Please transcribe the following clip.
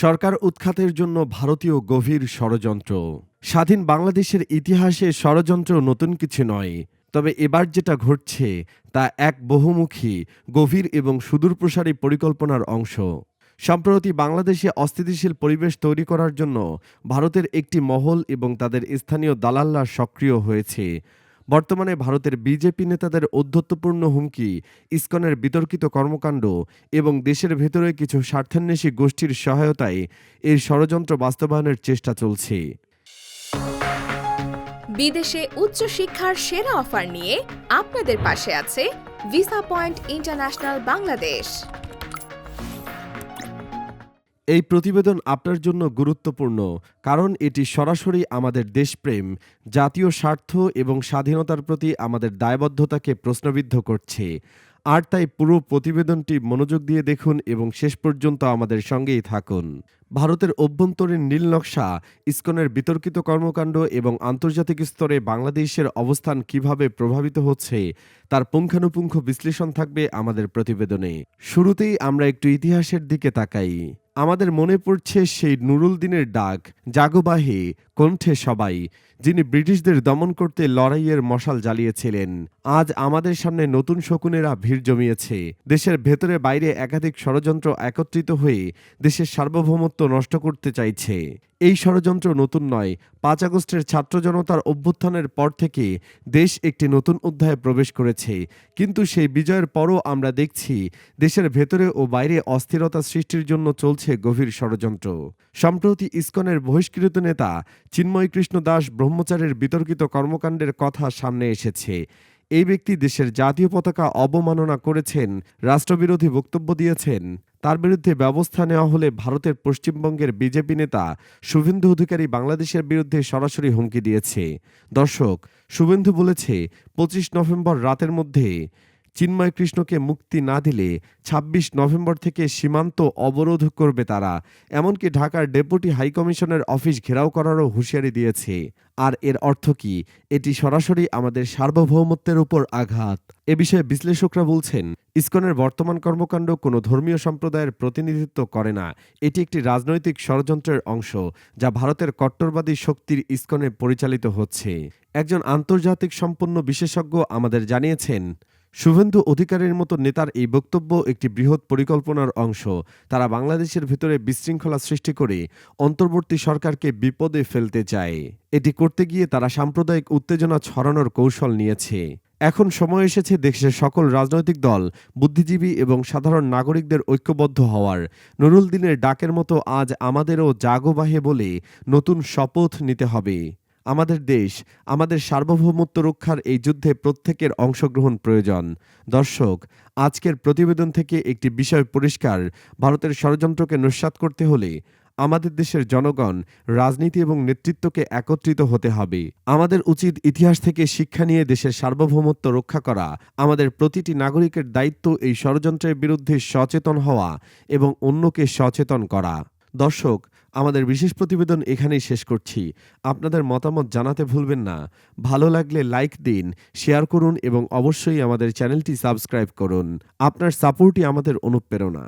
সরকার উৎখাতের জন্য ভারতীয় গভীর ষড়যন্ত্র। স্বাধীন বাংলাদেশের ইতিহাসে ষড়যন্ত্র নতুন কিছু নয়, তবে এবার যেটা ঘটছে তা এক বহুমুখী, গভীর এবং সুদূরপ্রসারী পরিকল্পনার অংশ। সম্প্রতি বাংলাদেশে অস্থিতিশীল পরিবেশ তৈরি করার জন্য ভারতের একটি মহল এবং তাদের স্থানীয় দালালরা সক্রিয় হয়েছে। বর্তমানে ভারতের বিজেপি নেতাদের ঔদ্ধত্যপূর্ণ হুমকি, ইসকনের বিতর্কিত কর্মকাণ্ড এবং দেশের ভেতরে কিছু স্বার্থান্বেষী গোষ্ঠীর সহায়তায় এর ষড়যন্ত্র বাস্তবায়নের চেষ্টা চলছে। বিদেশে উচ্চশিক্ষার সেরা অফার নিয়ে আপনাদের পাশে আছে ভিসা পয়েন্ট ইন্টারন্যাশনাল বাংলাদেশ। এই প্রতিবেদন আপনার জন্য গুরুত্বপূর্ণ, কারণ এটি সরাসরি আমাদের দেশপ্রেম, জাতীয় স্বার্থ এবং স্বাধীনতার প্রতি আমাদের দায়বদ্ধতাকে প্রশ্নবিদ্ধ করছে। আর তাই পুরো প্রতিবেদনটি মনোযোগ দিয়ে দেখুন এবং শেষ পর্যন্ত আমাদের সঙ্গেই থাকুন। ভারতের অভ্যন্তরীণ নীল নকশা, ইসকনের বিতর্কিত কর্মকাণ্ড এবং আন্তর্জাতিক স্তরে বাংলাদেশের অবস্থান কিভাবে প্রভাবিত হচ্ছে তার পুঙ্খানুপুঙ্খ বিশ্লেষণ থাকবে আমাদের প্রতিবেদনে। শুরুতেই আমরা একটু ইতিহাসের দিকে তাকাই। আমাদের মনে পড়ছে সেই নুরুল দিনের ডাক, জাগো বাহে কণ্ঠে সবাই, যিনি ব্রিটিশদের দমন করতে লড়াইয়ের মশাল জ্বালিয়েছিলেন। আজ আমাদের সামনে নতুন শকুনেরা ভিড় জমিয়েছে। দেশের ভেতরে বাইরে একাধিক ষড়যন্ত্র একত্রিত হয়ে দেশের সার্বভৌমত্ব নষ্ট করতে চাইছে। এই ষড়যন্ত্র নতুন নয়। ৫ আগস্টের ছাত্র জনতার অভ্যুত্থানের পর থেকে দেশ একটি নতুন অধ্যায়ে প্রবেশ করেছে, কিন্তু সেই বিজয়ের পরও আমরা দেখছি দেশের ভেতরে ও বাইরে অস্থিরতা সৃষ্টির জন্য চলছে গভীর ষড়যন্ত্র। সম্প্রতি ইসকনের বহিষ্কৃত নেতা চিন্ময় কৃষ্ণ দাস ব্রহ্মচারীর বিতর্কিত কর্মকাণ্ডের কথা সামনে এসেছে। এই ব্যক্তি দেশের জাতীয় পতাকা অবমাননা করেছেন, রাষ্ট্রবিরোধী বক্তব্য দিয়েছেন। তার বিরুদ্ধে ব্যবস্থা নেওয়া হলে ভারতের পশ্চিমবঙ্গের বিজেপি নেতা শুভেন্দু অধিকারী বাংলাদেশের বিরুদ্ধে সরাসরি হুমকি দিয়েছে। দর্শক, শুভেন্দু বলেছে ২৫ নভেম্বর রাতের মধ্যে চিন্ময় কৃষ্ণকে মুক্তি না দিলে ২৬ নভেম্বর থেকে সীমান্ত অবরোধ করবে তারা। এমনকি ঢাকার ডেপুটি হাইকমিশনের অফিস ঘেরাও করারও হুঁশিয়ারি দিয়েছে। আর এর অর্থ কি? এটি সরাসরি আমাদের সার্বভৌমত্বের উপর আঘাত। এ বিষয়ে বিশ্লেষকরা বলছেন, ইসকনের বর্তমান কর্মকাণ্ড কোনো ধর্মীয় সম্প্রদায়ের প্রতিনিধিত্ব করে না। এটি একটি রাজনৈতিক ষড়যন্ত্রের অংশ, যা ভারতের কট্টরবাদী শক্তির ইসকনে পরিচালিত হচ্ছে। একজন আন্তর্জাতিক সম্পন্ন বিশেষজ্ঞ আমাদের জানিয়েছেন, শুভেন্দু অধিকারীর মতো নেতার এই বক্তব্য একটি বৃহৎ পরিকল্পনার অংশ। তারা বাংলাদেশের ভিতরে বিশৃঙ্খলা সৃষ্টি করে অন্তর্বর্তী সরকারকে বিপদে ফেলতে চায়। এটি করতে গিয়ে তারা সাম্প্রদায়িক উত্তেজনা ছড়ানোর কৌশল নিয়েছে। এখন সময় এসেছে দেশের সকল রাজনৈতিক দল, বুদ্ধিজীবী এবং সাধারণ নাগরিকদের ঐক্যবদ্ধ হওয়ার। নুরুল দিনের ডাকের মতো আজ আমাদেরও জাগো বাহে বলে নতুন শপথ নিতে হবে। আমাদের দেশ, আমাদের সার্বভৌমত্ব রক্ষার এই যুদ্ধে প্রত্যেকের অংশগ্রহণ প্রয়োজন। দর্শক, আজকের প্রতিবেদন থেকে একটি বিষয় পরিষ্কার: ভারতের ষড়যন্ত্রকে নস্যাৎ করতে হলে আমাদের দেশের জনগণ, রাজনীতি এবং নেতৃত্বকে একত্রিত হতে হবে। আমাদের উচিত ইতিহাস থেকে শিক্ষা নিয়ে দেশের সার্বভৌমত্ব রক্ষা করা। আমাদের প্রতিটি নাগরিকের দায়িত্ব এই ষড়যন্ত্রের বিরুদ্ধে সচেতন হওয়া এবং অন্যকে সচেতন করা। দর্শক, আমাদের বিশেষ প্রতিবেদন এখানেই শেষ করছি। আপনাদের মতামত জানাতে ভুলবেন না। ভালো লাগলে লাইক দিন, শেয়ার করুন এবং অবশ্যই আমাদের চ্যানেলটি সাবস্ক্রাইব করুন। আপনার সাপোর্টই আমাদের অনুপ্রেরণা।